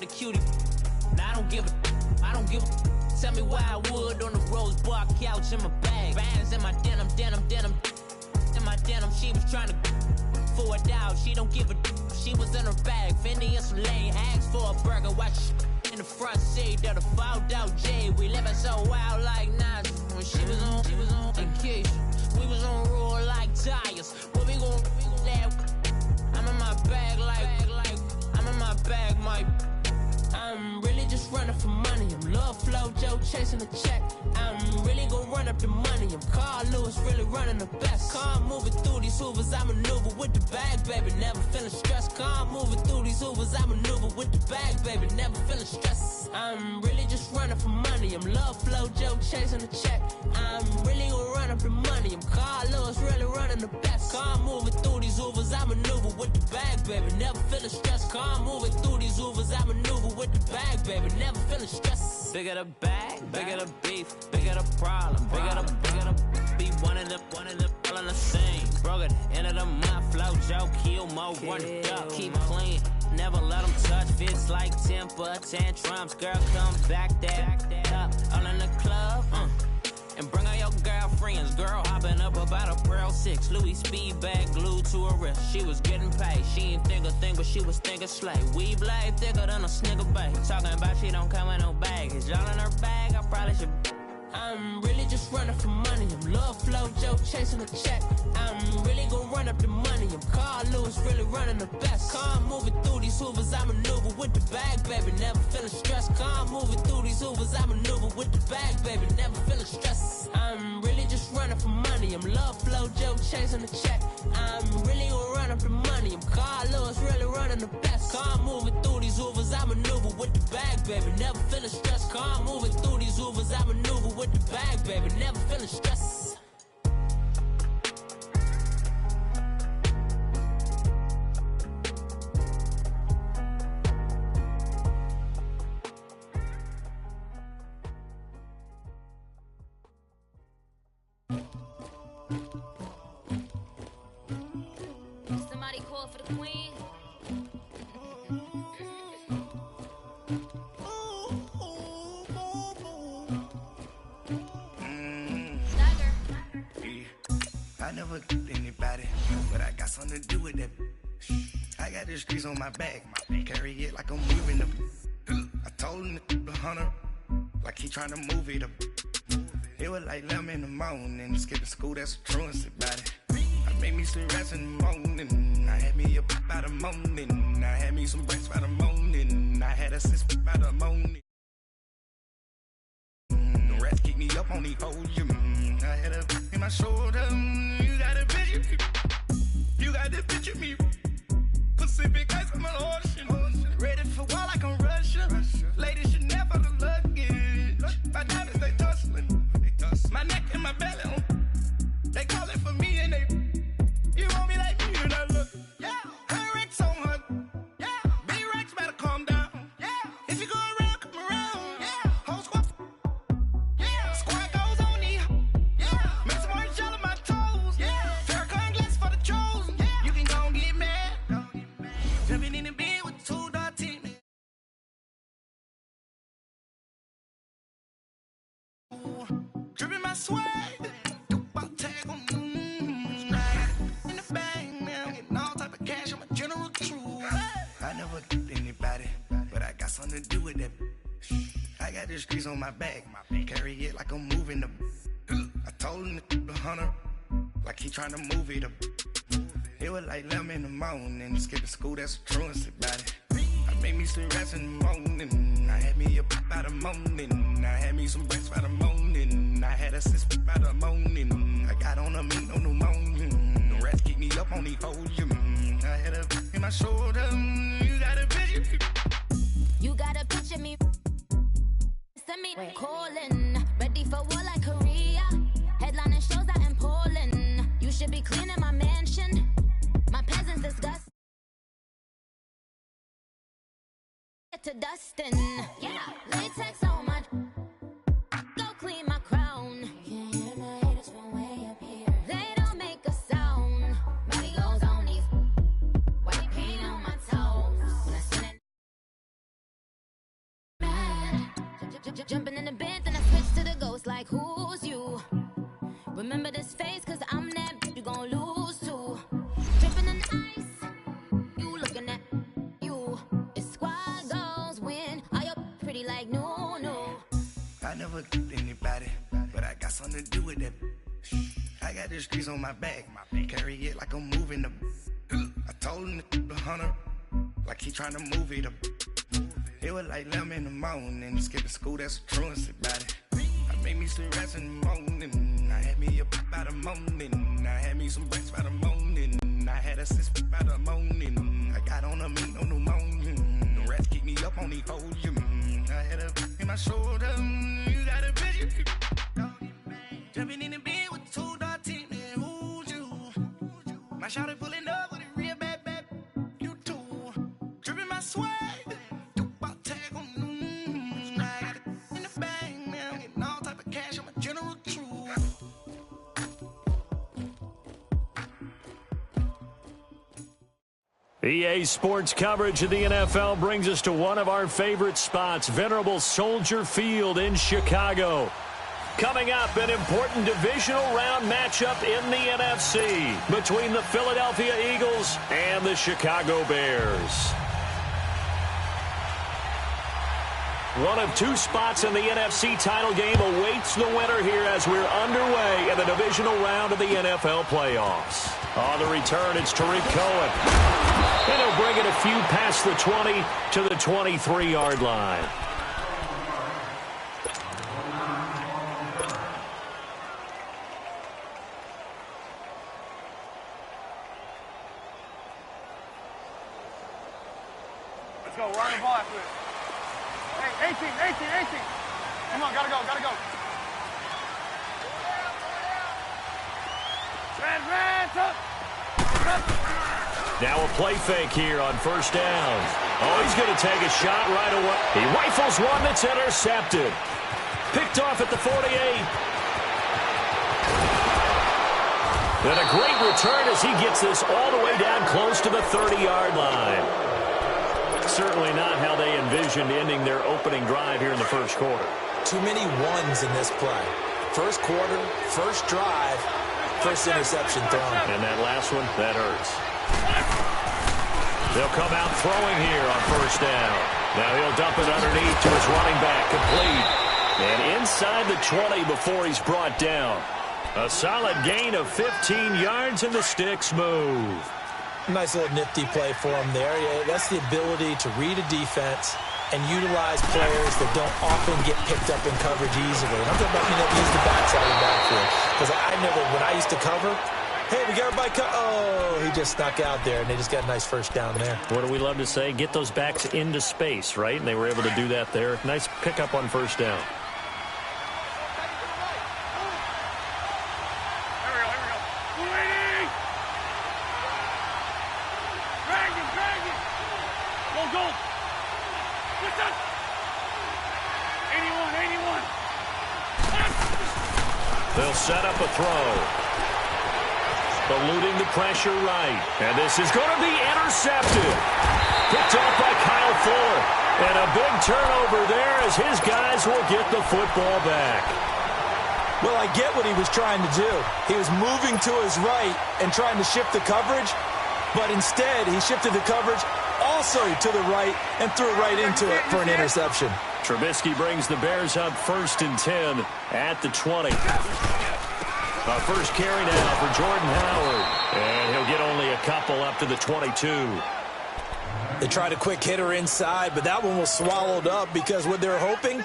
the cutie. Now I don't give a. Tell me why I would on the rose bar couch in my bag. Bands in my denim. In my denim, she was trying to for a doubt. She don't give a. She was in her bag. Fendi and some lane. Asked for a burger. Watch in the front seat of the fouled out J. We living so wild like Nas. When she was on vacation. We was on roll like tires. What we gon' laugh? I'm in my bag like I'm in my bag, Mike. I'm really just running for money. I'm Love Flow Joe chasing the check. I'm really gon' run up the money. I'm Carl Lewis, really running the best. Calm moving through these hoovers, I maneuver with the bag, baby. Never feeling stressed. Calm moving through these hoovers, I maneuver with the bag, baby. Never feeling stressed. I'm really just running for money. I'm Love Flow Joe chasing the check. I'm really gon' run up the money. I'm Carl Lewis, really running the best. Calm moving through these hoovers, I maneuver with the bag, baby. Never feeling stressed. Calm moving through these hoovers, I maneuver with the bag, baby. Never feeling stressed. Bigger the bag, bigger the beef, bigger the problem, bigger the be one of the all in the same. Broke at the end of the month, flow Joe, kill mo, run it up, keep clean. Never let them touch, fits like temper tantrums. Girl, come back that up, all in the club, and bring all your girlfriends. Girl hopping up about a Pearl 6 Louis speed bag glued to her wrist. She was getting paid, she ain't think a thing, but she was thinking slay. We blade thicker than a Snicker bag. Talking about she don't come with no baggage. All in her bag, I probably should. I'm really just running for money. I'm Love Flow Joe chasing a check. I'm really gon' run up the money. I'm Carl Lewis, really running the best. Calm moving through these hoovers, I maneuver with the bag, baby. Never feeling stressed. Calm moving through these hoovers, I maneuver with the bag, baby. Never feeling stressed. I'm really just running for money. I'm Love Flow Joe chasing the check. I'm really gon' run up the money. I'm Carl Lewis, really running the best. Calm moving through these hoovers, I maneuver with the bag, baby. Never feeling stressed. Calm moving through these hoovers, I maneuver with the bag, baby. Never feeling stressed. Somebody call for the queen. I never killed anybody, but I got something to do with that. I got the streets on my back, carry it like I'm moving them. I told him to the hunter, like he trying to move it up. It was like 11 in the morning, skipping school, that's a truancy about it. I made me some rest in the morning, I had me a pop by the morning. I had me some breaks by the morning, I had a six by the morning. The rats keep me up on the volume. I had a in my shoulder. You got a picture me. You got the picture me. Pacific ice on the ocean. Ready for war like I'm Russia. Ladies should never the luggage. My diamonds they tussling. My neck and my belly. They calling for me and they. You want me like me and I look. Yeah. Her Rex on her. Yeah. B-Rex better calm down. Yeah. If you go around, come around. Yeah. Whole squad. Yeah. Squad goes on the. Yeah. Make some orange gel on my toes. Yeah. Farrakhan glass for the chosen. Yeah. You can go and get mad. Jumping in the bed with 2 dark teeth. Dripping my swag. Tag on in the bag now. Getting all type of cash. I'm a general true. I never killed anybody, but I got something to do with that. I got the streets on my back, carry it like I'm moving them. I told him to the hunter, like he trying to move it up. It was like 11 in the morning, skipping school, that's a truancy about it. I made me some rest in the morning, I had me a pop by the morning. I had me some breaks by the morning, I had a six by the morning. I got on a meat on the morning, the rats keep me up on the volume. I had a in my shoulder, you got a picture. You got a picture me. Send me calling, ready for war like Korea. Headlining shows out in Poland. You should be cleaning my mansion. My peasants disgust. To dustin', yeah, latex on my. Go clean my crown. You can hear my haters from way up here. They don't make a sound. Money goes on these white paint on my toes. When I send it. Jumping in the bed, then I switch to the ghost like, who's you? Remember this face, cause I'm that you gon' lose too. Dripping in ice, you looking at you. It's squad goals win, are you pretty like no, no? I never did anybody, but I got something to do with that. I got the streets on my back, carry it like I'm moving the. I told him the hunter, like he trying to move it up. It was like 11 in the morning, skipping school, that's a truancy about it. I made me some rest in the morning, I had me a pop by the morning, I had me some breaks by the morning, I had a sis by the morning, I got on a meat on the morning, the rats keep me up on the podium, I had a in my shoulder, you got a vision. Jumping in the bed with 2 dark teeth, man, who's you? My shawty pulling up with a real bad, you too. Dripping my swag, about tag on, I got it in the bag, man, I'm getting all type of cash, I'm a general true. EA Sports coverage of the NFL brings us to one of our favorite spots, venerable Soldier Field in Chicago. Coming up, an important divisional round matchup in the NFC between the Philadelphia Eagles and the Chicago Bears. One of 2 spots in the NFC title game awaits the winner here as we're underway in the divisional round of the NFL playoffs. On the return, it's Tariq Cohen. And he'll bring it a few past the 20 to the 23-yard line. Let's go. We're on the ball after this. Hey, 18. Come on, gotta go. Now a play fake here on first down. Oh, he's going to take a shot right away. He rifles one that's intercepted. Picked off at the 48. And a great return as he gets this all the way down close to the 30-yard line. Certainly not how they envisioned ending their opening drive here in the first quarter. Too many ones in this play. First quarter, first drive, first interception thrown. And that last one, that hurts. They'll come out throwing here on first down. Now he'll dump it underneath to his running back, complete. And inside the 20 before he's brought down. A solid gain of 15 yards and the sticks move. Nice little nifty play for him there. Yeah, that's the ability to read a defense and utilize players that don't often get picked up in coverage easily. And I'm talking about use the backside of the backfield. Because when I used to cover, hey, we got everybody oh, he just snuck out there, and they just got a nice first down there. What do we love to say? Get those backs into space, right? And they were able to do that there. Nice pickup on first down. They'll set up a throw. Eluding the pressure right. And this is going to be intercepted. Picked off by Kyle Fuller. And a big turnover there as his guys will get the football back. Well, I get what he was trying to do. He was moving to his right and trying to shift the coverage. But instead, he shifted the coverage also to the right and threw right into it for an interception. Trubisky brings the Bears up 1st and 10 at the 20. A first carry now for Jordan Howard. And he'll get only a couple up to the 22. They tried a quick hitter inside, but that one was swallowed up because what they're hoping,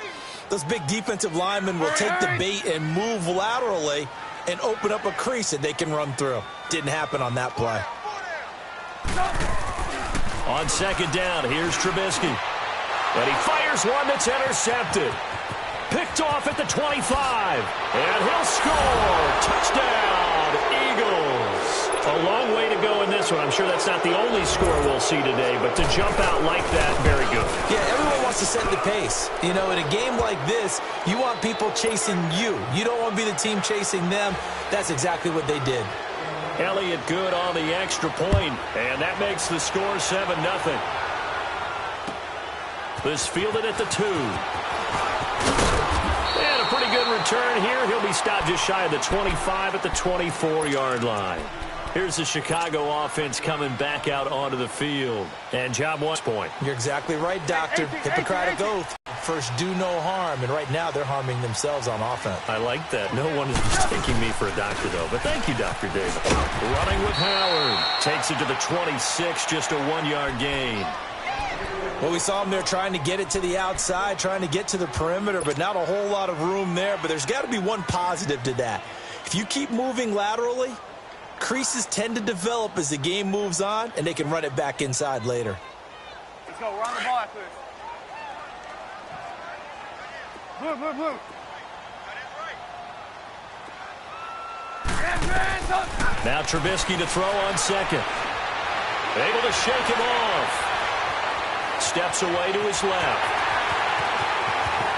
those big defensive linemen will take the bait and move laterally and open up a crease that they can run through. Didn't happen on that play. On 2nd down, here's Trubisky. And he fires one that's intercepted. Picked off at the 25. And he'll score. Touchdown, Eagles. A long way to go in this one. I'm sure that's not the only score we'll see today, but to jump out like that, very good. Yeah, everyone wants to set the pace. You know, in a game like this, you want people chasing you. You don't want to be the team chasing them. That's exactly what they did. Elliott good on the extra point, and that makes the score 7-0. This fielded at the 2. Pretty good return here. He'll be stopped just shy of the 25 at the 24-yard line. Here's the Chicago offense coming back out onto the field. And job 1 point. You're exactly right, Doctor. Hippocratic oath. First, do no harm. And right now, they're harming themselves on offense. I like that. No one is mistaking me for a doctor, though. But thank you, Dr. Davis. Running with Howard. Takes it to the 26, just a 1-yard gain. Well, we saw him there trying to get it to the outside, trying to get to the perimeter, but not a whole lot of room there. But there's got to be one positive to that. If you keep moving laterally, creases tend to develop as the game moves on, and they can run it back inside later. Let's go. Run the ball after this. Blue, blue, blue. Now Trubisky to throw on second. Able to shake him off. Steps away to his left.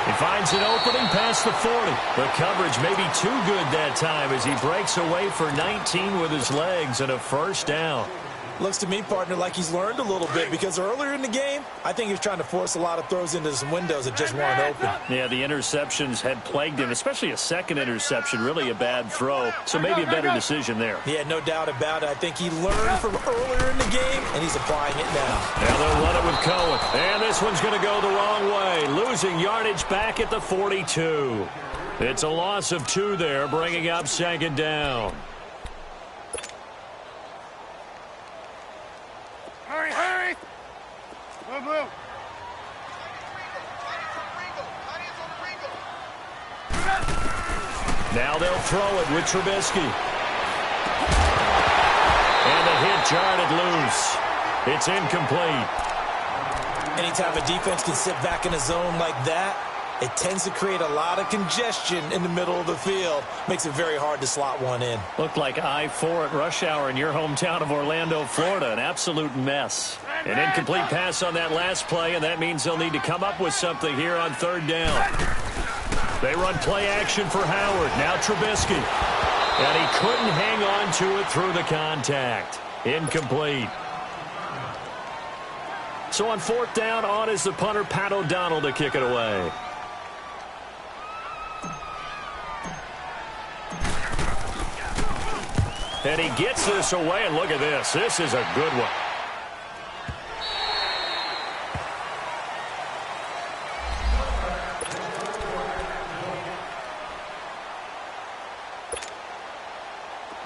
He finds an opening past the 40. The coverage may be too good that time as he breaks away for 19 with his legs and a first down. Looks to me, partner, like he's learned a little bit because earlier in the game, I think he was trying to force a lot of throws into some windows that just weren't open. Yeah, the interceptions had plagued him, especially a second interception, really a bad throw. So maybe a better decision there. Yeah, no doubt about it. I think he learned from earlier in the game, and he's applying it now. Now they'll run it with Cohen. And this one's going to go the wrong way, losing yardage back at the 42. It's a loss of 2 there, bringing up second down. Hurry, hurry. Blue, blue. Now they'll throw it with Trubisky. And the hit jarred it loose. It's incomplete. Anytime a defense can sit back in a zone like that, it tends to create a lot of congestion in the middle of the field. Makes it very hard to slot one in. Looked like I-4 at rush hour in your hometown of Orlando, Florida. An absolute mess. An incomplete pass on that last play, and that means they'll need to come up with something here on third down. They run play action for Howard. Now Trubisky. And he couldn't hang on to it through the contact. Incomplete. So on fourth down, on is the punter, Pat O'Donnell, to kick it away. And he gets this away, and look at this. This is a good one.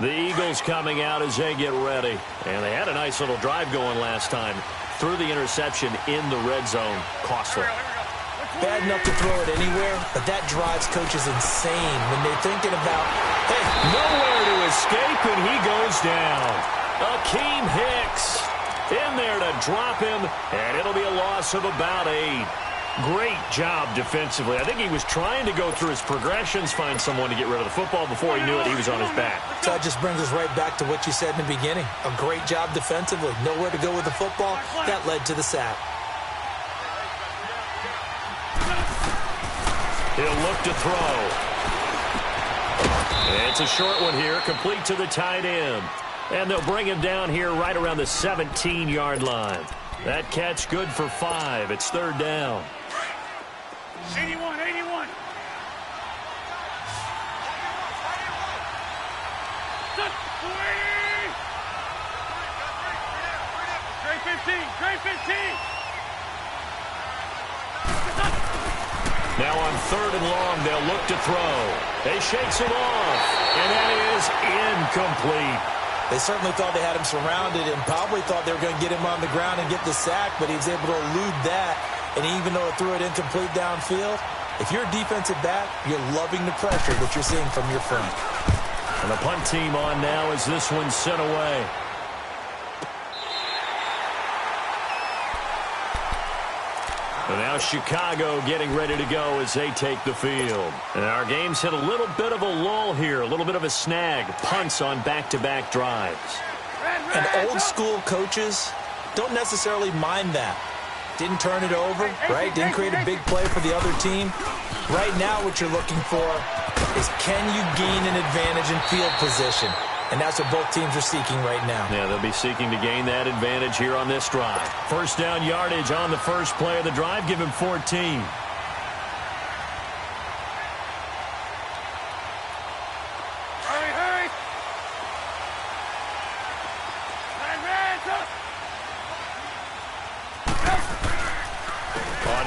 The Eagles coming out as they get ready. And they had a nice little drive going last time. Threw the interception in the red zone. Costly. Bad enough to throw it anywhere, but that drives coaches insane when they're thinking about, hey, nowhere to escape, and he goes down. Akeem Hicks in there to drop him, and it'll be a loss of about 8. Great job defensively. I think he was trying to go through his progressions, find someone to get rid of the football. Before he knew it, he was on his back. So that just brings us right back to what you said in the beginning. A great job defensively. Nowhere to go with the football. That led to the sack. He'll look to throw. It's a short one here, complete to the tight end. And they'll bring him down here right around the 17-yard line. That catch good for 5. It's third down. 81, 81. 15, Trey 15. Now on third and long, they'll look to throw. They shakes him off, and that is incomplete. They certainly thought they had him surrounded and probably thought they were going to get him on the ground and get the sack, but he was able to elude that. And even though it threw it incomplete downfield, if you're a defensive back, you're loving the pressure that you're seeing from your front. And the punt team on now as this one's sent away. And now Chicago getting ready to go as they take the field. And our game's hit a little bit of a lull here, a little bit of a snag. Punts on back-to-back drives. And old-school coaches don't necessarily mind that. Didn't turn it over, right? Didn't create a big play for the other team. Right now what you're looking for is can you gain an advantage in field position? And that's what both teams are seeking right now. Yeah, they'll be seeking to gain that advantage here on this drive. First down yardage on the first play of the drive. Give him 14.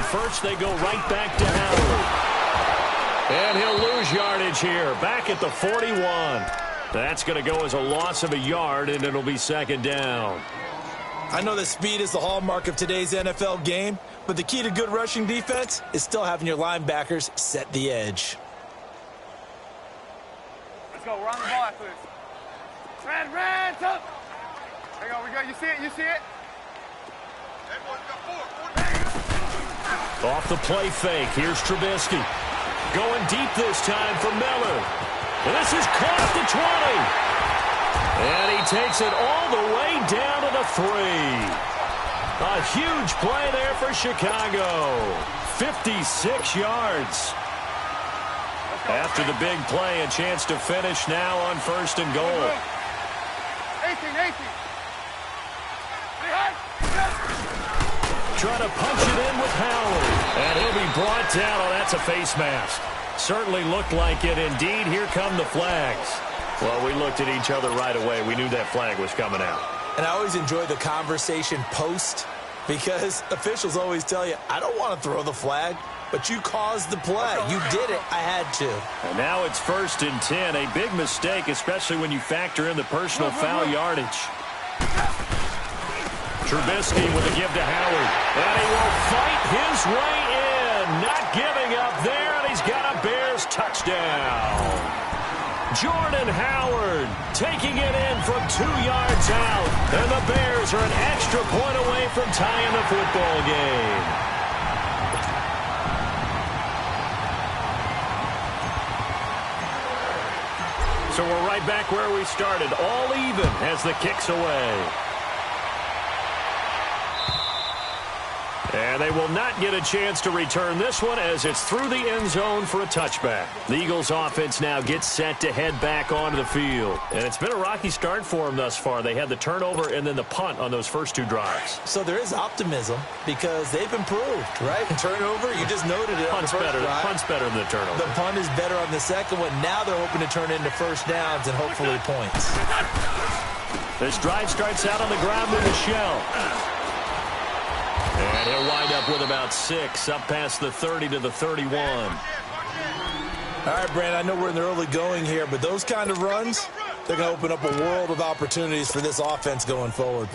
first. They go right back to Howard. And he'll lose yardage here, back at the 41. That's going to go as a loss of a yard, and it'll be second down. I know that speed is the hallmark of today's NFL game, but the key to good rushing defense is still having your linebackers set the edge. Let's go. Run the ball after this. Red, up. There you go. We go. You see it? You see it? Off the play fake. Here's Trubisky. Going deep this time for Miller. And this is caught at the 20. And he takes it all the way down to the 3. A huge play there for Chicago. 56 yards. After the big play, a chance to finish now on first and goal. 18. Trying to punch it in with Howard. And he'll be brought down. Oh, that's a face mask. Certainly looked like it. Indeed, here come the flags. Well, we looked at each other right away. We knew that flag was coming out. And I always enjoy the conversation post because officials always tell you, I don't want to throw the flag, but you caused the play. You did it. I had to. And now it's 1st and 10. A big mistake, especially when you factor in the personal foul yardage. Trubisky with a give to Howard. And he will fight his way in. Not giving up there, and he's got a Bears touchdown. Jordan Howard taking it in from 2 yards out. And the Bears are an extra point away from tying the football game. So we're right back where we started, all even as the kick's away. And they will not get a chance to return this one as it's through the end zone for a touchback. The Eagles offense now gets set to head back onto the field. And it's been a rocky start for them thus far. They had the turnover and then the punt on those first 2 drives. So there is optimism because they've improved, right? Turnover, you just noted it. Punt's better. The punt's better than the turnover. The punt is better on the second one. Now they're hoping to turn into first downs and hopefully points. This drive starts out on the ground with Michelle. And he'll wind up with about 6, up past the 30 to the 31. All right, Brandon, I know we're in the early going here, but those kind of runs, they're going to open up a world of opportunities for this offense going forward.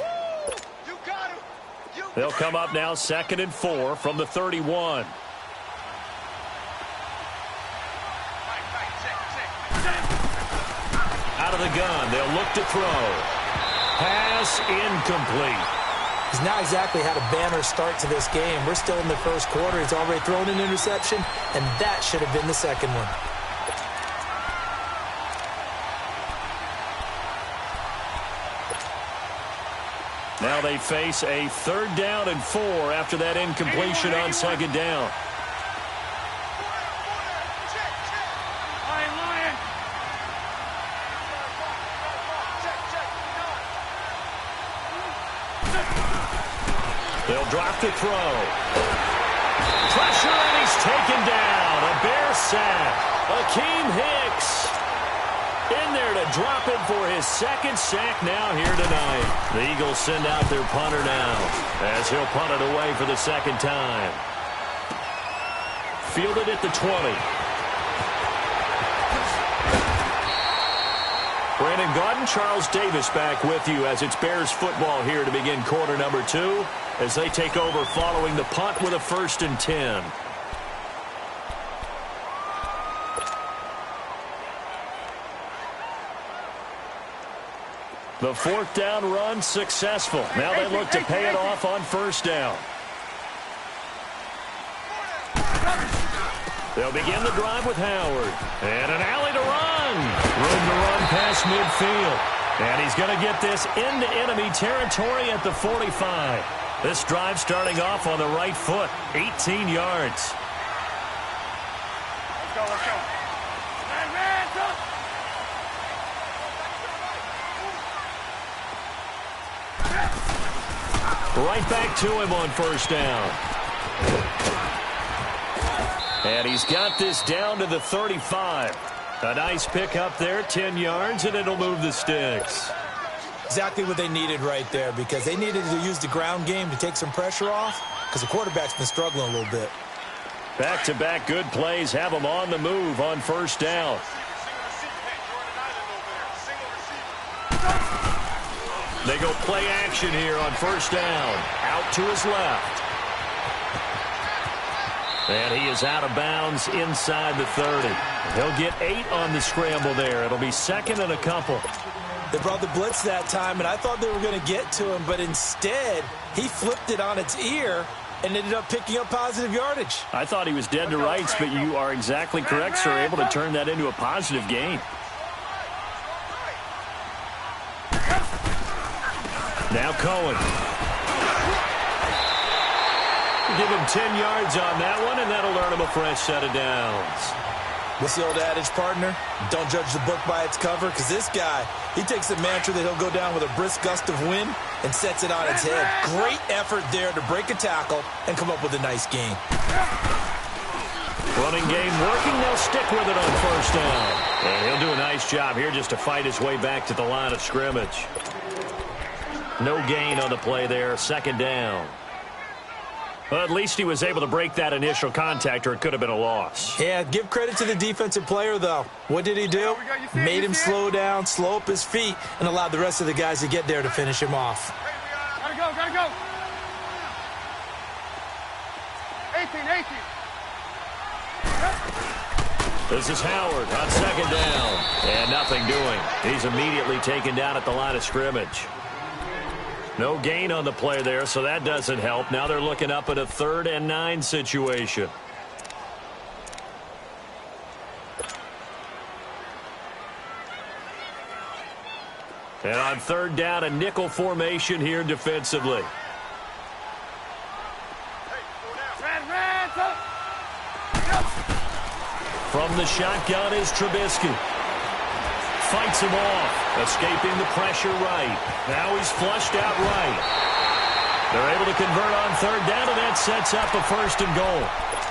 They'll come up now 2nd and 4 from the 31. Out of the gun, they'll look to throw. Pass incomplete. He's not exactly had a banner start to this game. We're still in the first quarter. He's already thrown an interception, and that should have been the second one. Now they face a 3rd down and 4 after that incompletion on 2nd down. They'll drop to throw. Pressure, and he's taken down. A Bear sack. Akeem Hicks in there to drop it for his 2nd sack now here tonight. The Eagles send out their punter now as he'll punt it away for the 2nd time. Fielded at the 20. Brandon Gaudin, Charles Davis back with you as it's Bears football here to begin quarter number 2 as they take over following the punt with a 1st and 10. The 4th down run successful. Now they look to pay it off on 1st down. They'll begin the drive with Howard. And an alley to run. Room to run past midfield. And he's going to get this into enemy territory at the 45. This drive starting off on the right foot. 18 yards. Let's go, let's go. Right back to him on 1st down. And he's got this down to the 35. A nice pick up there, 10 yards, and it'll move the sticks. Exactly what they needed right there because they needed to use the ground game to take some pressure off, because the quarterback's been struggling a little bit. Back-to-back good plays have them on the move on first down. They go play action here on first down. Out to his left. And he is out of bounds inside the 30. He'll get 8 on the scramble there. It'll be second and a couple. They brought the blitz that time, and I thought they were going to get to him, but instead he flipped it on its ear and ended up picking up positive yardage. I thought he was dead to rights, but you are exactly correct, sir. Able to turn that into a positive gain. Now Cohen. Give him 10 yards on that one, and that'll earn him a fresh set of downs. What's the old adage, partner? Don't judge the book by its cover, because this guy, he takes the mantra that he'll go down with a brisk gust of wind and sets it on its head. Great effort there to break a tackle and come up with a nice gain. Running game working. They'll stick with it on first down. And he'll do a nice job here just to fight his way back to the line of scrimmage. No gain on the play there. Second down. Well, at least he was able to break that initial contact, or it could have been a loss. Yeah, give credit to the defensive player, though. What did he do? Made him slow down, slow up his feet, and allowed the rest of the guys to get there to finish him off. Gotta go, gotta go. 18. This is Howard on second down. And nothing doing. He's immediately taken down at the line of scrimmage. No gain on the play there, so that doesn't help. Now they're looking up at a 3rd and 9 situation. And on 3rd down, a nickel formation here defensively. From the shotgun is Trubisky. Fights him off, escaping the pressure right. Now he's flushed out right. They're able to convert on 3rd down, and that sets up a 1st and goal.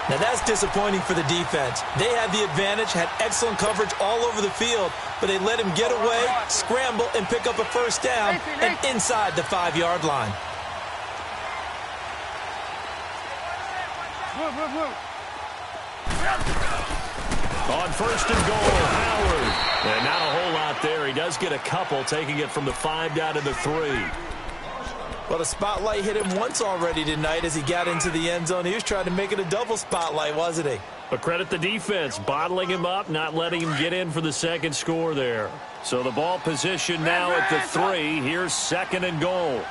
Now that's disappointing for the defense. They had the advantage, had excellent coverage all over the field, but they let him get away, scramble, and pick up a 1st down and inside the 5-yard line. On 1st and goal, Howard. And not a whole lot there. He does get a couple, taking it from the 5 down to the 3. Well, the spotlight hit him once already tonight as he got into the end zone. He was trying to make it a double spotlight, wasn't he? But credit the defense, bottling him up, not letting him get in for the 2nd score there. So the ball position now at the 3. Here's 2nd and goal.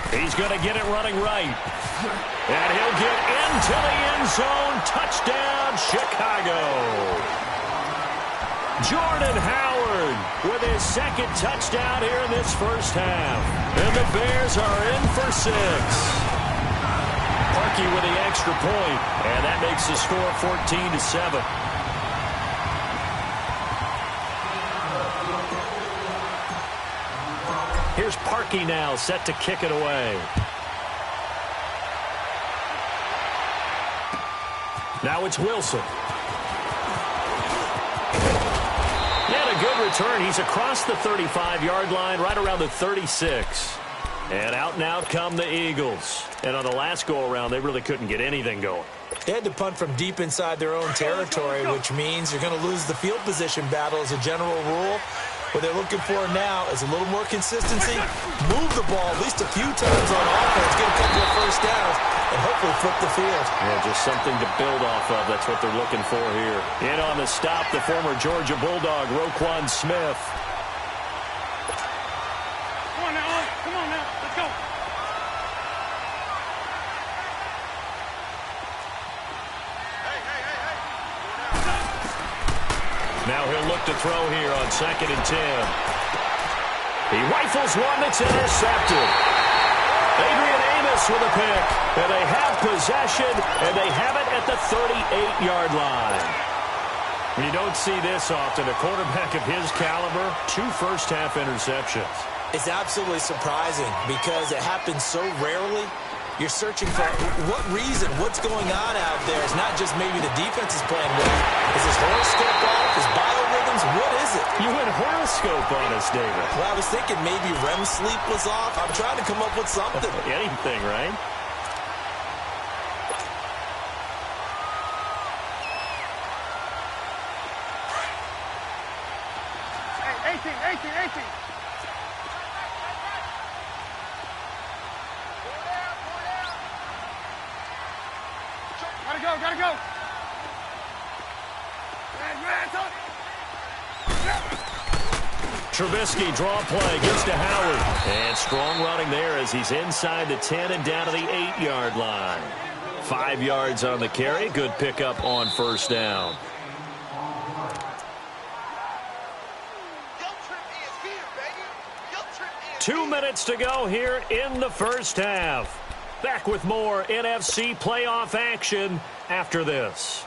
He's going to get it running right. And he'll get into the end zone. Touchdown, Chicago. Jordan Howard with his 2nd touchdown here in this first half. And the Bears are in for 6. Parkey with the extra point. And that makes the score 14-7. Here's Parkey now, set to kick it away. Now it's Wilson. And a good return. He's across the 35-yard line, right around the 36. And out come the Eagles. And on the last go-around, they really couldn't get anything going. They had to punt from deep inside their own territory, which means you're going to lose the field position battle as a general rule. What they're looking for now is a little more consistency, move the ball at least a few times on offense, get a couple of 1st downs, and hopefully flip the field. Yeah, just something to build off of. That's what they're looking for here. In on the stop, the former Georgia Bulldog, Roquan Smith. Come on now, let's go. Now he'll look to throw here on 2nd and 10. He rifles one that's intercepted. Adrian Amos with a pick. And they have possession, and they have it at the 38-yard line. You don't see this often. A quarterback of his caliber, 2 first-half interceptions. It's absolutely surprising because it happens so rarely. You're searching for what reason, what's going on out there. It's not just maybe the defense is playing well. Is his horoscope off? His biorhythms? What is it? You went horoscope on us, David. Well, I was thinking maybe REM sleep was off. I'm trying to come up with something. Anything, right? Hey, 18. Gotta go. Trubisky, draw play, gets to Howard. And strong running there as he's inside the 10 and down to the 8-yard line. 5 yards on the carry. Good pickup on first down. Two minutes to go here in the first half. Back with more NFC playoff action after this.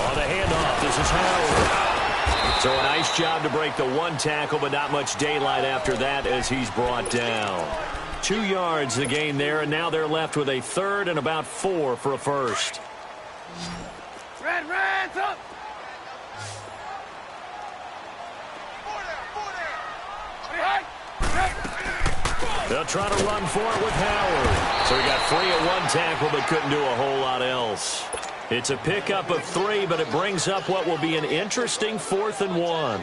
On the handoff, this is Howard. So a nice job to break the one tackle, but not much daylight after that as he's brought down. 2 yards the gain there, and now they're left with a third and about 4 for a first. Reds up! They'll try to run for it with Howard. So he got free at one tackle, but couldn't do a whole lot else. It's a pickup of 3, but it brings up what will be an interesting 4th and 1.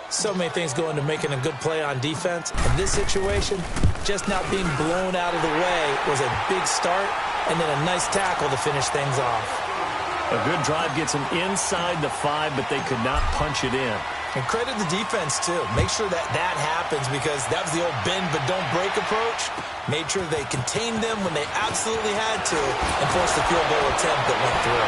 So many things go into making a good play on defense. In this situation, just not being blown out of the way was a big start, and then a nice tackle to finish things off. A good drive gets them inside the 5, but they could not punch it in. And credit the defense, too. Make sure that happens, because that was the old bend but don't break approach. Made sure they contained them when they absolutely had to and forced the field goal attempt that went through.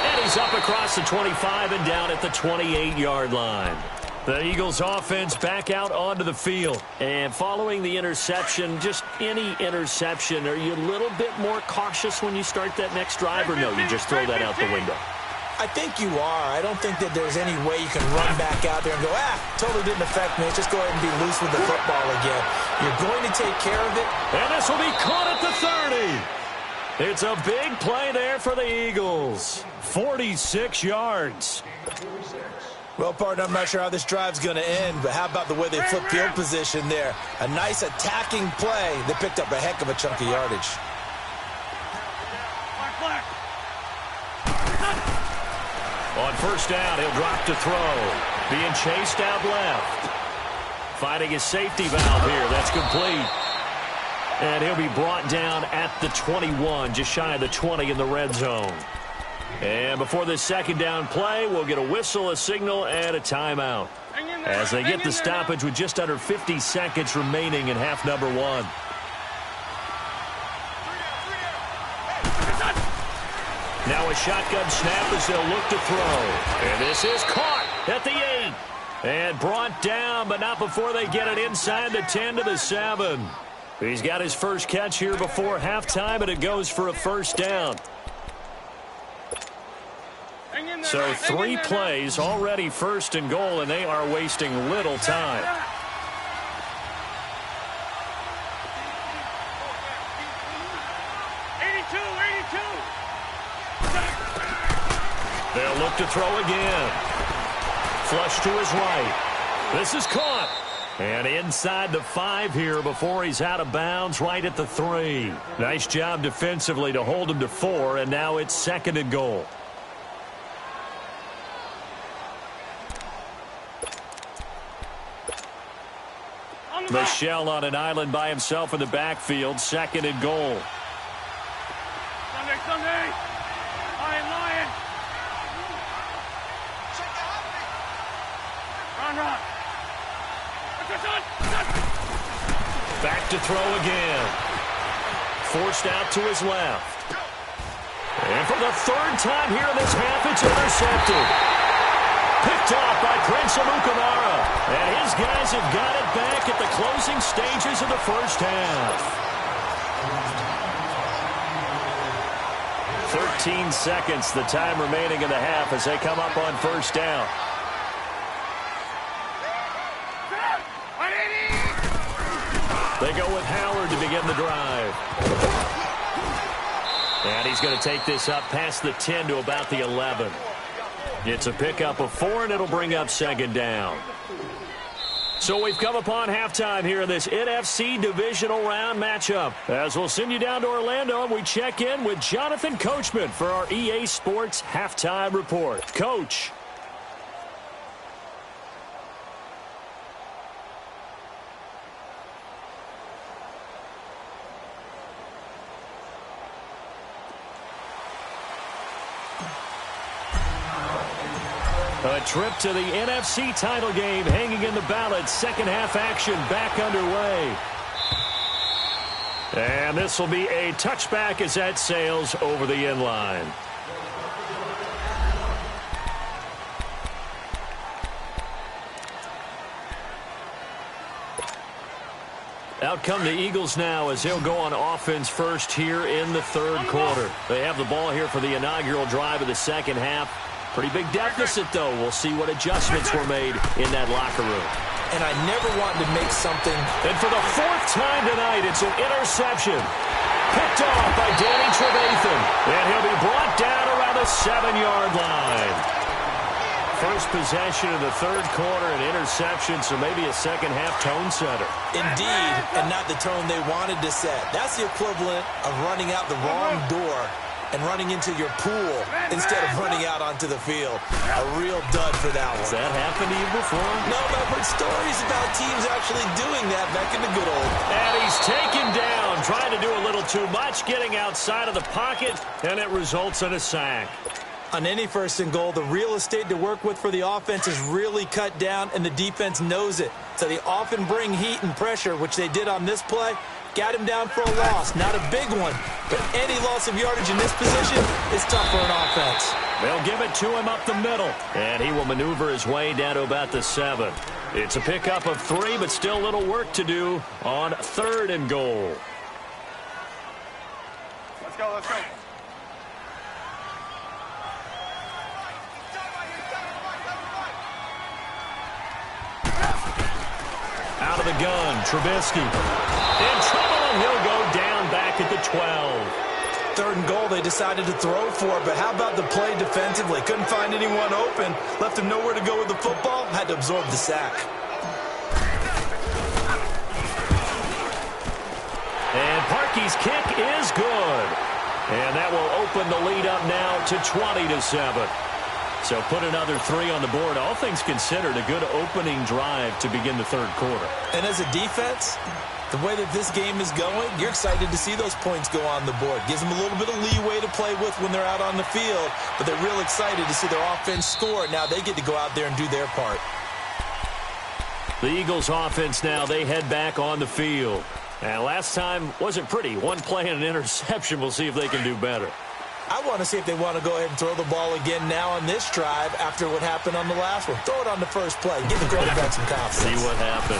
And he's up across the 25 and down at the 28-yard line. The Eagles offense back out onto the field. And following the interception, just any interception, are you a little bit more cautious when you start that next drive, or no, you just throw that out the window? I think you are. I don't think that there's any way you can run back out there and go, totally didn't affect me. Let's just go ahead and be loose with the football again. You're going to take care of it. And this will be caught at the 30. It's a big play there for the Eagles. 46 yards. Well, partner, I'm not sure how this drive's going to end, but how about the way they flip field position there? A nice attacking play that picked up a heck of a chunk of yardage. On first down, he'll drop to throw. Being chased out left. Finding his safety valve here. That's complete. And he'll be brought down at the 21, just shy of the 20 in the red zone. And before this second down play, we'll get a whistle, a signal, and a timeout. As they get the stoppage with just under 50 seconds remaining in half number 1. Now a shotgun snap as they'll look to throw. And this is caught at the 8. And brought down, but not before they get it inside the 10 to the 7. He's got his first catch here before halftime, and it goes for a first down. So 3 plays, already first and goal, and they are wasting little time. They'll look to throw again. Flush to his right. This is caught. And inside the 5 here before he's out of bounds, right at the 3. Nice job defensively to hold him to 4, and now it's second and goal. Michelle on an island by himself in the backfield, second and goal. Sunday. Lion. Run. Back to throw again. Forced out to his left. And for the 3rd time here in this half, it's intercepted. Picked off by Prince Amukamara. And his guys have got it back at the closing stages of the first half. 13 seconds, the time remaining in the half as they come up on first down. They go with Howard to begin the drive. And he's going to take this up past the 10 to about the 11. It's a pickup of 4, and it'll bring up second down. So we've come upon halftime here in this NFC divisional round matchup. As we'll send you down to Orlando, and we check in with Jonathan Coachman for our EA Sports Halftime Report. Coach. A trip to the NFC title game hanging in the balance. Second half action back underway. And this will be a touchback as that sails over the end line. Out come the Eagles now as they'll go on offense first here in the third quarter. They have the ball here for the inaugural drive of the second half. Pretty big deficit, though. We'll see what adjustments were made in that locker room. And I never wanted to make something. And for the 4th time tonight, it's an interception. Picked off by Danny Trevathan. And he'll be brought down around the 7-yard line. First possession of the third quarter, an interception, so maybe a second-half tone setter. Indeed, and not the tone they wanted to set. That's the equivalent of running out the wrong door and running into your pool instead of running out onto the field. A real dud for that one. Has that happened to you before? No, but I've heard stories about teams actually doing that back in the good old. And he's taken down, trying to do a little too much, getting outside of the pocket, and it results in a sack. On any first and goal, the real estate to work with for the offense is really cut down, and the defense knows it. So they often bring heat and pressure, which they did on this play. Got him down for a loss. Not a big one, but any loss of yardage in this position is tough for an offense. They'll give it to him up the middle, and he will maneuver his way down to about the 7. It's a pickup of 3, but still a little work to do on 3rd and goal. Let's go, let's go. Out of the gun, Trubisky. In trouble, and he'll go down back at the 12. 3rd and goal, they decided to throw for it, but how about the play defensively? Couldn't find anyone open, left him nowhere to go with the football, had to absorb the sack. And Parkey's kick is good. And that will open the lead up now to 20-7. So put another 3 on the board. All things considered, a good opening drive to begin the 3rd quarter. And as a defense, the way that this game is going, you're excited to see those points go on the board. Gives them a little bit of leeway to play with when they're out on the field, but they're real excited to see their offense score. Now they get to go out there and do their part. The Eagles offense now, they head back on the field. And last time wasn't pretty. One play and an interception. We'll see if they can do better. I want to see if they want to go ahead and throw the ball again now on this drive after what happened on the last one. Throw it on the first play. Give the quarterback some confidence. See what happens.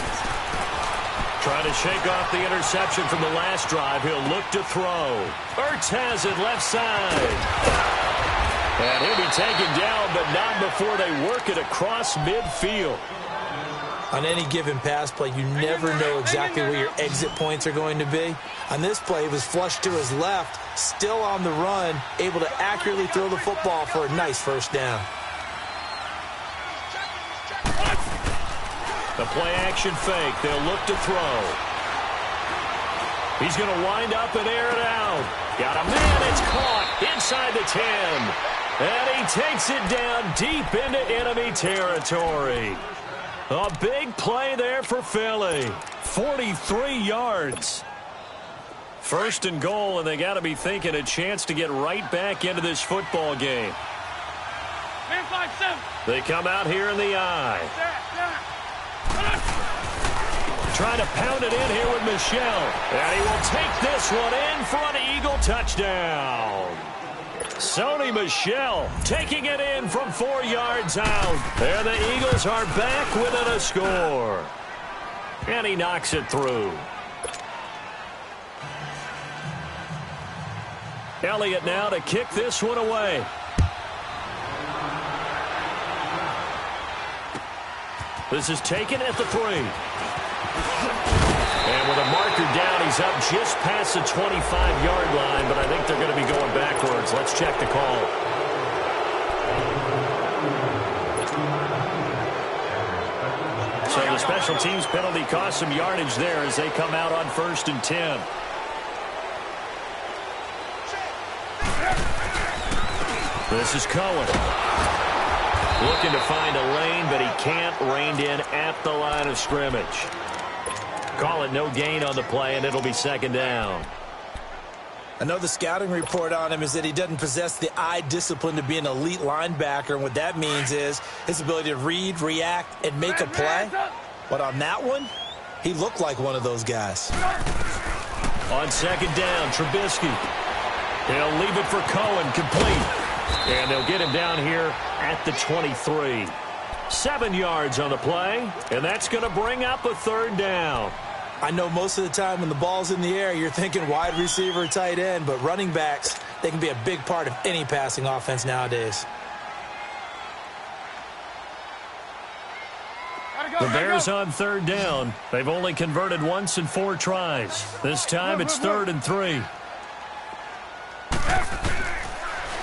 Trying to shake off the interception from the last drive. He'll look to throw. Ertz has it left side. And he'll be taken down, but not before they work it across midfield. On any given pass play, you never know exactly where your exit points are going to be. On this play, it was flushed to his left, still on the run, able to accurately throw the football for a nice first down. The play-action fake. They'll look to throw. He's going to wind up and air it out. Got a man. It's caught inside the 10. And he takes it down deep into enemy territory. A big play there for Philly. 43 yards. 1st and goal, and they got to be thinking a chance to get right back into this football game. Man, 5-7. They come out here in the eye. Trying to pound it in here with Michel. And he will take this one in for an Eagle touchdown. Sony Michel taking it in from 4 yards out. There the Eagles are back within a score. And he knocks it through. Elliott now to kick this one away. This is taken at the 3. And with a marker down, he's up just past the 25-yard line, but I think they're going to be going backwards. Let's check the call. So the special teams penalty cost some yardage there as they come out on 1st and 10. This is Cohen. Looking to find a lane, but he can't. Reined in at the line of scrimmage. Call it no gain on the play, and it'll be 2nd down. I know the scouting report on him is that he doesn't possess the eye discipline to be an elite linebacker, and what that means is his ability to read, react, and make a play. But on that one, he looked like one of those guys. On 2nd down, Trubisky. He'll leave it for Cohen, complete. And they'll get him down here at the 23. 7 yards on the play, and that's going to bring up a 3rd down. I know most of the time when the ball's in the air, you're thinking wide receiver, tight end, but running backs, they can be a big part of any passing offense nowadays. The Bears on 3rd down. They've only converted once in 4 tries. This time it's 3rd and 3.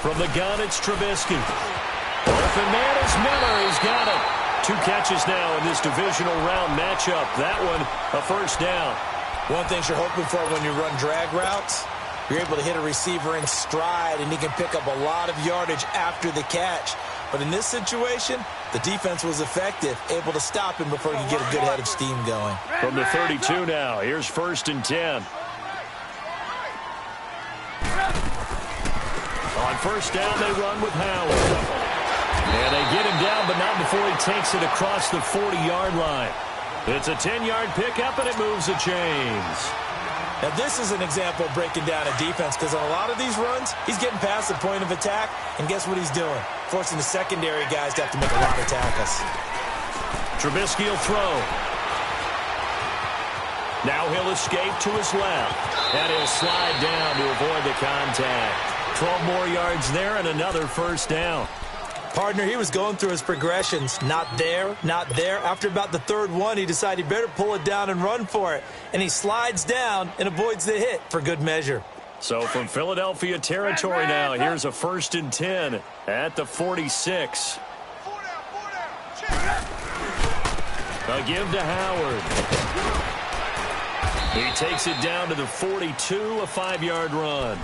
From the gun, it's Trubisky. Open man is Miller. He's got it. 2 catches now in this divisional round matchup. That one, a 1st down. One thing you're hoping for when you run drag routes, you're able to hit a receiver in stride, and he can pick up a lot of yardage after the catch. But in this situation, the defense was effective, able to stop him before he could get a good head of steam going. From the 32 now, here's 1st and 10. On 1st down, they run with Howard. And they get him down, but not before he takes it across the 40-yard line. It's a 10-yard pickup, and it moves the chains. Now, this is an example of breaking down a defense, because on a lot of these runs, he's getting past the point of attack, and guess what he's doing? Forcing the secondary guys to have to make a lot of tackles. Trubisky will throw. Now he'll escape to his left, and he'll slide down to avoid the contact. 12 more yards there and another 1st down. Partner, he was going through his progressions. Not there, not there. After about the 3rd one, he decided he better pull it down and run for it. And he slides down and avoids the hit for good measure. So from Philadelphia territory now, here's a 1st and 10 at the 46. A give to Howard. He takes it down to the 42, a 5-yard run.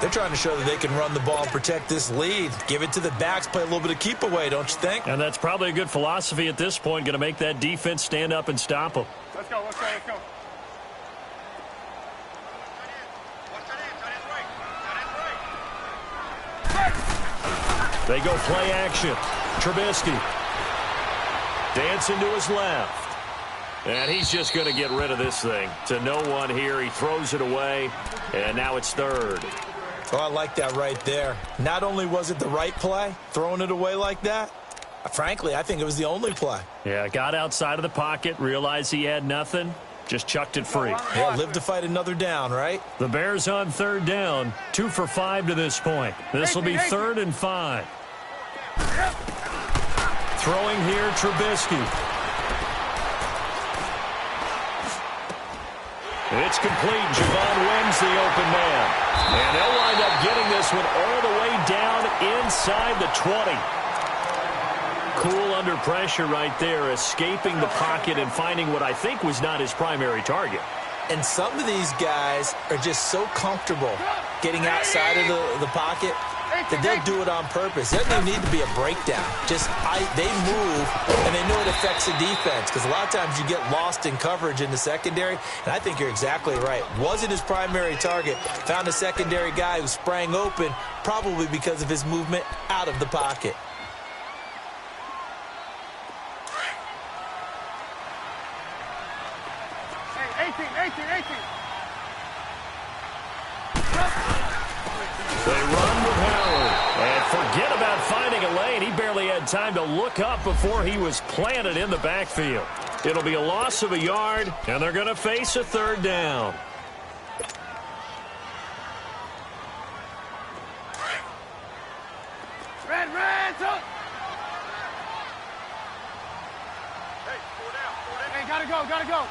They're trying to show that they can run the ball and protect this lead. Give it to the backs, play a little bit of keep away, don't you think? And that's probably a good philosophy at this point, going to make that defense stand up and stop them. Let's go, let's go, let's go. They go play action. Trubisky. Dancing to his left. And he's just going to get rid of this thing. To no one here. He throws it away. And now it's 3rd. Oh, I like that right there. Not only was it the right play, throwing it away like that, frankly, I think it was the only play. Yeah, got outside of the pocket, realized he had nothing, just chucked it free. Yeah, live to fight another down, right? The Bears on 3rd down, 2 for 5 to this point. This will be 3rd and 5. Throwing here, Trubisky. It's complete. Javon wins the open man. And they'll wind up getting this one all the way down inside the 20. Cool under pressure right there, escaping the pocket and finding what I think was not his primary target. And some of these guys are just so comfortable getting outside of the pocket that they'll do it on purpose. It doesn't even need to be a breakdown. Just they move, and they know it affects the defense, because a lot of times you get lost in coverage in the secondary, and I think you're exactly right. Wasn't his primary target. Found a secondary guy who sprang open, probably because of his movement out of the pocket. Hey, 18. They run with Howard. And forget about finding a lane. He barely had time to look up before he was planted in the backfield. It'll be a loss of a yard, and they're going to face a 3rd down. gotta go.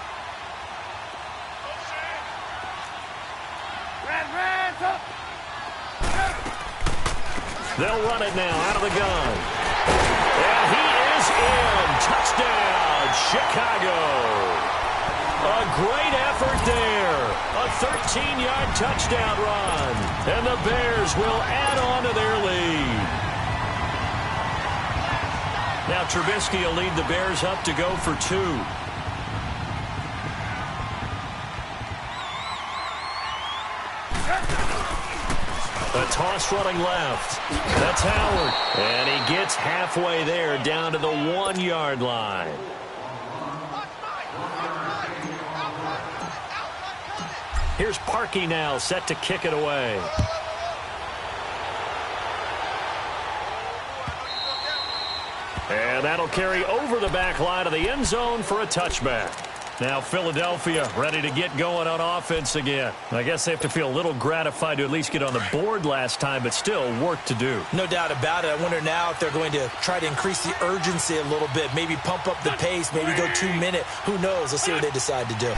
Red, up. They'll run it now out of the gun. And he is in. Touchdown, Chicago. A great effort there. A 13-yard touchdown run. And the Bears will add on to their lead. Now Trubisky will lead the Bears up to go for 2. A toss running left. That's Howard. And he gets halfway there down to the 1-yard line. Here's Parkey now set to kick it away. And that'll carry over the back line of the end zone for a touchback. Now Philadelphia ready to get going on offense again. I guess they have to feel a little gratified to at least get on the board last time, but still work to do. No doubt about it. I wonder now if they're going to try to increase the urgency a little bit, maybe pump up the pace, maybe go 2-minute. Who knows? Let's see what they decide to do.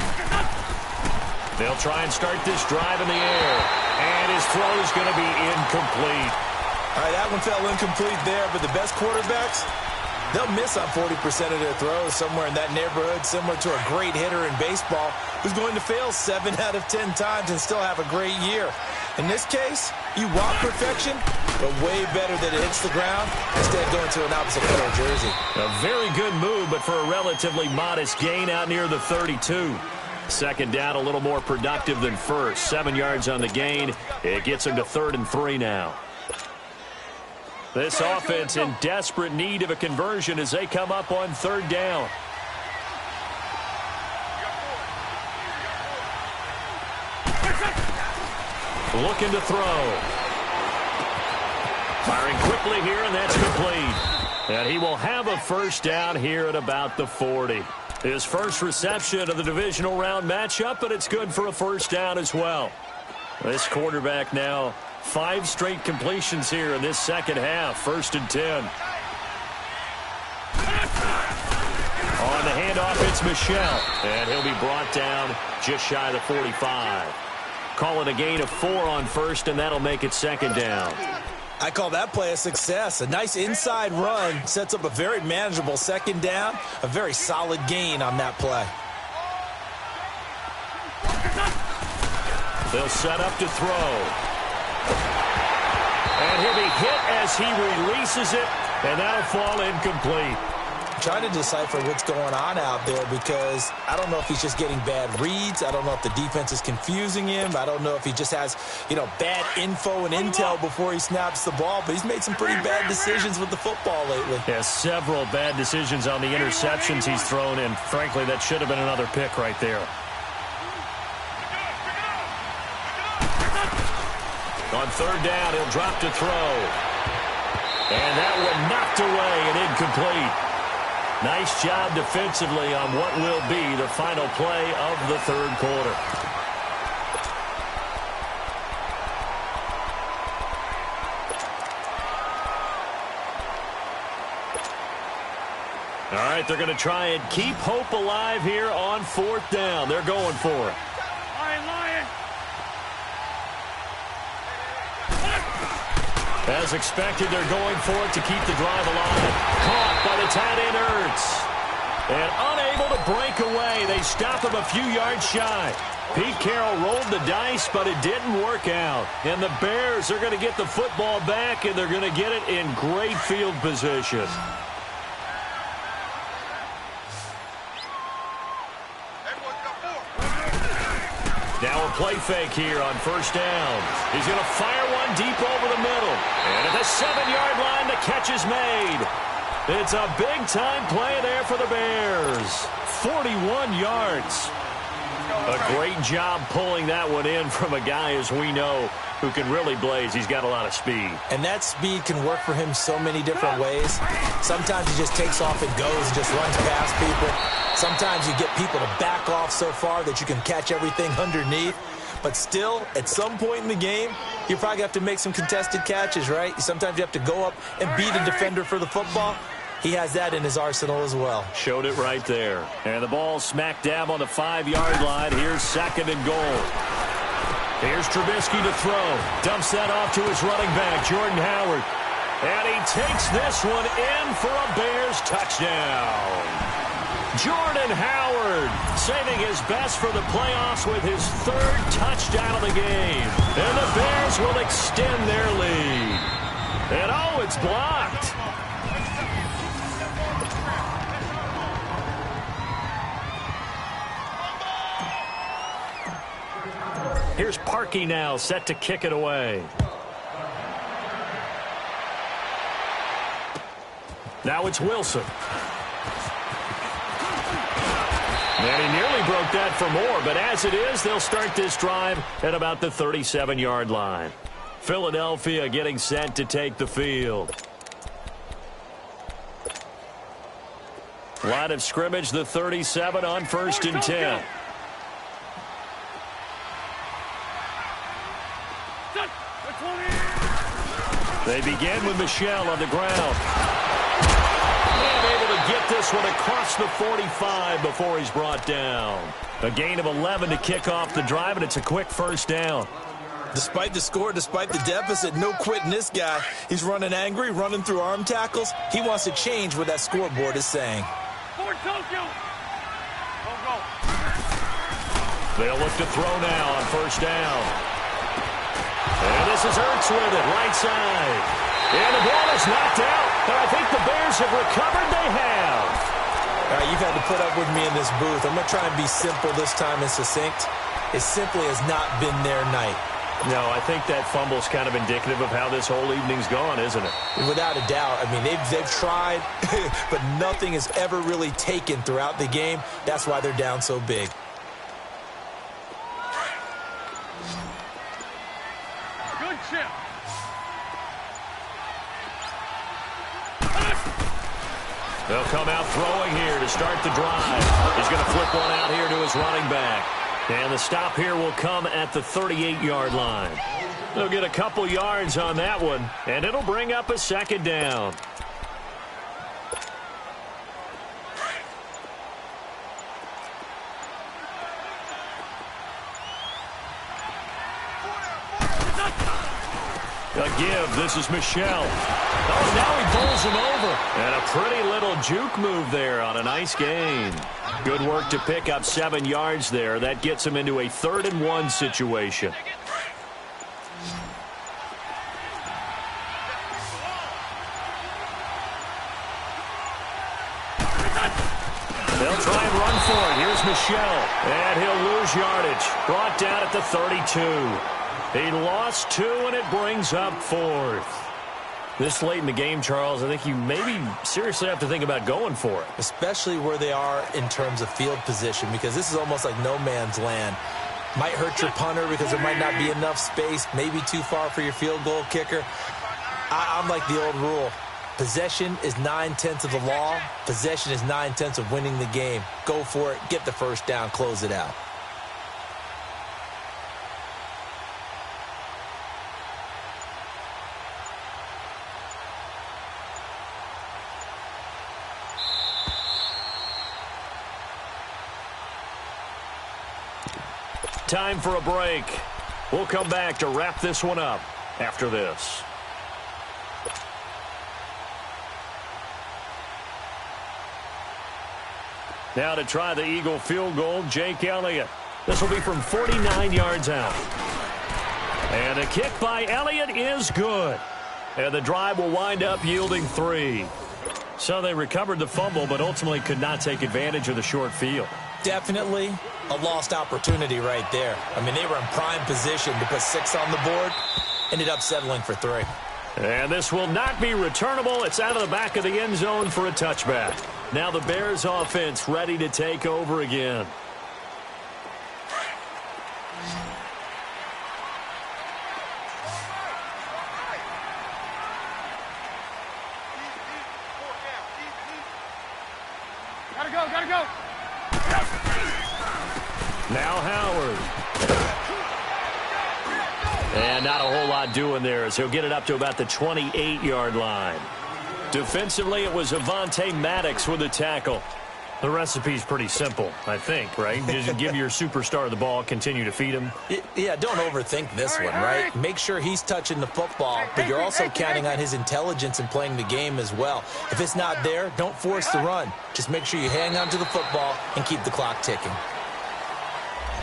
They'll try and start this drive in the air. And his throw is going to be incomplete. All right, that one fell incomplete there, but the best quarterbacks, they'll miss on 40% of their throws, somewhere in that neighborhood, similar to a great hitter in baseball who's going to fail 7 out of 10 times and still have a great year. In this case, you want perfection, but way better that it hits the ground instead of going to an opposite color jersey. A very good move, but for a relatively modest gain out near the 32. Second down, a little more productive than first. 7 yards on the gain. It gets him to 3rd and 3 now. This offense in desperate need of a conversion as they come up on 3rd down. Looking to throw. Firing quickly here, and that's complete. And he will have a first down here at about the 40. His first reception of the divisional round matchup, but it's good for a first down as well. This quarterback now 5 straight completions here in this second half. 1st and 10. On the handoff, it's Michel. And he'll be brought down just shy of the 45. Calling a gain of 4 on 1st, and that'll make it 2nd down. I call that play a success. A nice inside run sets up a very manageable 2nd down. A very solid gain on that play. They'll set up to throw. And he'll be hit as he releases it, and that'll fall incomplete. I'm trying to decipher what's going on out there because I don't know if he's just getting bad reads. I don't know if the defense is confusing him. I don't know if he just has, bad info and intel before he snaps the ball. But he's made some pretty bad decisions with the football lately. Yeah, several bad decisions on the interceptions he's thrown, and frankly, that should have been another pick right there. On 3rd down, he'll drop to throw. And that one knocked away and incomplete. Nice job defensively on what will be the final play of the 3rd quarter. All right, they're going to try and keep hope alive here on 4th down. They're going for it. Lion. As expected, they're going for it to keep the drive alive. Caught by the tight end Ertz. And unable to break away. They stop him a few yards shy. Pete Carroll rolled the dice, but it didn't work out. And the Bears are going to get the football back, and they're going to get it in great field position. Now a play fake here on 1st down. He's going to fire one deep over the middle. And at the 7-yard line, the catch is made. It's a big-time play there for the Bears. 41 yards. A great job pulling that one in from a guy, as we know, who can really blaze. He's got a lot of speed. And that speed can work for him so many different ways. Sometimes he just takes off and goes and just runs past people. Sometimes you get people to back off so far that you can catch everything underneath. But still, at some point in the game, you probably have to make some contested catches, right? Sometimes you have to go up and beat a defender for the football. He has that in his arsenal as well. Showed it right there. And the ball smack dab on the 5-yard line. Here's 2nd and goal. Here's Trubisky to throw. Dumps that off to his running back, Jordan Howard. And he takes this one in for a Bears touchdown. Jordan Howard saving his best for the playoffs with his 3rd touchdown of the game. And the Bears will extend their lead. And oh, it's blocked. Here's Parkey now, set to kick it away. Now it's Wilson. And he nearly broke that for more, but as it is, they'll start this drive at about the 37-yard line. Philadelphia getting set to take the field. Line of scrimmage, the 37 on 1st and 10. They begin with Michel on the ground. And able to get this one across the 45 before he's brought down. A gain of 11 to kick off the drive, and it's a quick 1st down. Despite the score, despite the deficit, no quitting this guy. He's running angry, running through arm tackles. He wants to change what that scoreboard is saying. They'll look to throw now on 1st down. And this is Ertz with it, right side. And the ball is knocked out. And I think the Bears have recovered. They have. All right, you've had to put up with me in this booth. I'm going to try and be simple this time and succinct. It simply has not been their night. No, I think that fumble's kind of indicative of how this whole evening's gone, isn't it? Without a doubt. I mean, they've tried, but nothing has ever really taken throughout the game. That's why they're down so big. They'll come out throwing here to start the drive. He's going to flip one out here to his running back. And the stop here will come at the 38-yard line. They'll get a couple yards on that one, and it'll bring up a 2nd down. A give. This is Michel. Oh, now he pulls him over. And a pretty little juke move there on a nice gain. Good work to pick up 7 yards there. That gets him into a 3rd and 1 situation. They'll try and run for it. Here's Michel. And he'll lose yardage. Brought down at the 32. He lost 2, and it brings up 4th. This late in the game, Charles, I think you maybe seriously have to think about going for it. Especially where they are in terms of field position, because this is almost like no man's land. Might hurt your punter because there might not be enough space, maybe too far for your field goal kicker. I'm like the old rule. Possession is 9/10 of the law. Possession is 9/10 of winning the game. Go for it. Get the 1st down. Close it out. Time for a break. We'll come back to wrap this one up after this. Now to try the Eagle field goal, Jake Elliott. This will be from 49 yards out. And a kick by Elliott is good. And the drive will wind up yielding 3. So they recovered the fumble, but ultimately could not take advantage of the short field. Definitely a lost opportunity right there. I mean, they were in prime position to put 6 on the board. Ended up settling for 3. And this will not be returnable. It's out of the back of the end zone for a touchback. Now the Bears offense ready to take over again. Gotta go. Now Howard. And not a whole lot doing there as he'll get it up to about the 28-yard line. Defensively, it was Avonte Maddox with the tackle. The recipe's pretty simple, I think, right? Just give your superstar the ball, continue to feed him. Yeah, don't overthink this one, right? Make sure he's touching the football, but you're also counting on his intelligence in playing the game as well. If it's not there, don't force the run. Just make sure you hang on to the football and keep the clock ticking.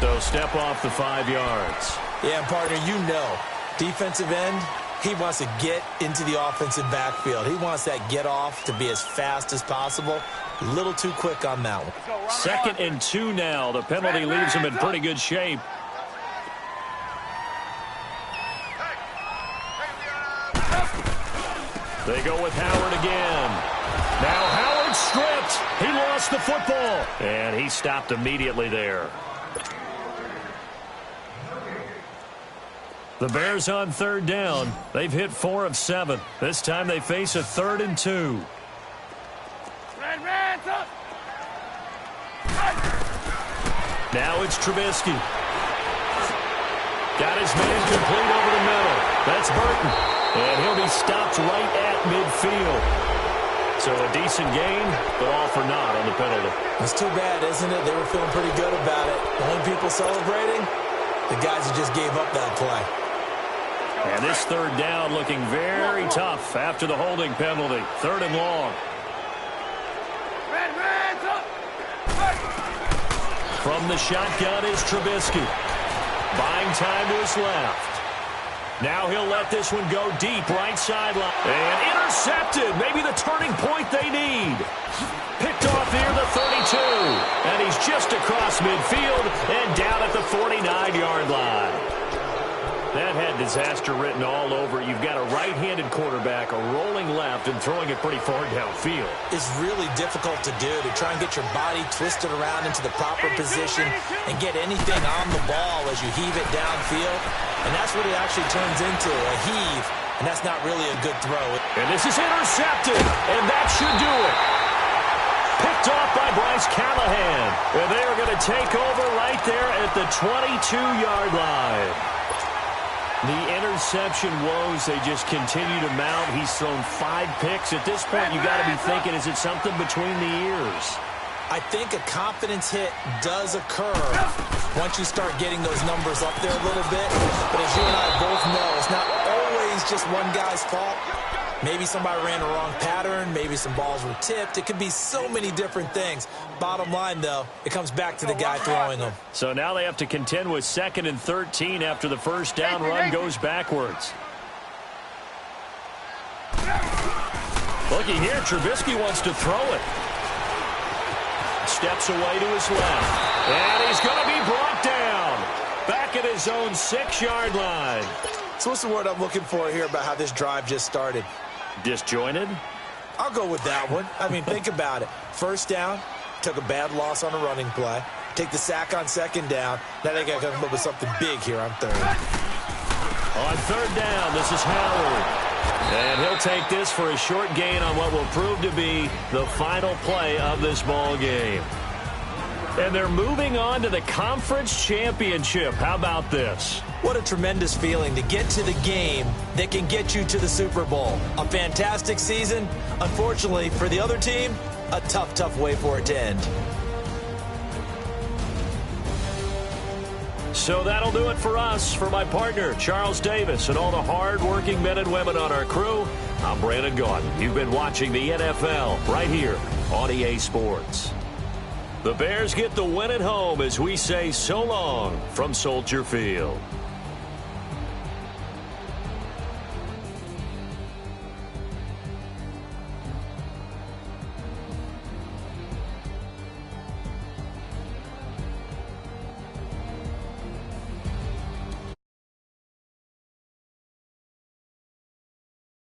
So step off the 5 yards. Yeah, and partner, you know, defensive end, he wants to get into the offensive backfield. He wants that get off to be as fast as possible. A little too quick on that one. 2nd and 2 now. The penalty leaves him in pretty good shape. They go with Howard again. Now Howard stripped. He lost the football. And he stopped immediately there. The Bears on 3rd down. They've hit 4 of 7. This time they face a 3rd and 2. Now it's Trubisky. Got his man complete over the middle. That's Burton. And he'll be stopped right at midfield. So a decent gain, but all for naught on the penalty. It's too bad, isn't it? They were feeling pretty good about it. The only people celebrating, the guys who just gave up that play. And this 3rd down looking very tough after the holding penalty. 3rd and long. From the shotgun is Trubisky. Buying time to his left. Now he'll let this one go deep right sideline. And intercepted. Maybe the turning point they need. Picked off near the 32. And he's just across midfield and down at the 49-yard line. That had disaster written all over. You've got a right-handed quarterback, a rolling left, and throwing it pretty far downfield. It's really difficult to do, to try and get your body twisted around into the proper position and get anything on the ball as you heave it downfield. And that's what it actually turns into, a heave, and that's not really a good throw. And this is intercepted, and that should do it. Picked off by Bryce Callahan. And they are going to take over right there at the 22-yard line. The interception woes, they just continue to mount. He's thrown 5 picks. At this point, you got to be thinking, is it something between the ears? I think a confidence hit does occur once you start getting those numbers up there a little bit. But as you and I both know, it's not always just one guy's fault. Maybe somebody ran the wrong pattern. Maybe some balls were tipped. It could be so many different things. Bottom line, though, it comes back to the guy throwing them. So now they have to contend with 2nd and 13 after the first down run goes backwards. Looking here, Trubisky wants to throw it. Steps away to his left. And he's going to be brought down. Back at his own 6-yard line. So what's the word I'm looking for here about how this drive just started? Disjointed? I'll go with that one. I mean, think about it. First down, took a bad loss on a running play. Take the sack on 2nd down. Now they got to come up with something big here on 3rd. On 3rd down, this is Howard. And he'll take this for a short gain on what will prove to be the final play of this ball game. And they're moving on to the conference championship. How about this? What a tremendous feeling to get to the game that can get you to the Super Bowl. A fantastic season. Unfortunately, for the other team, a tough, tough way for it to end. So that'll do it for us. For my partner, Charles Davis, and all the hard-working men and women on our crew, I'm Brandon Gaudin. You've been watching the NFL right here on EA Sports. The Bears get the win at home as we say so long from Soldier Field.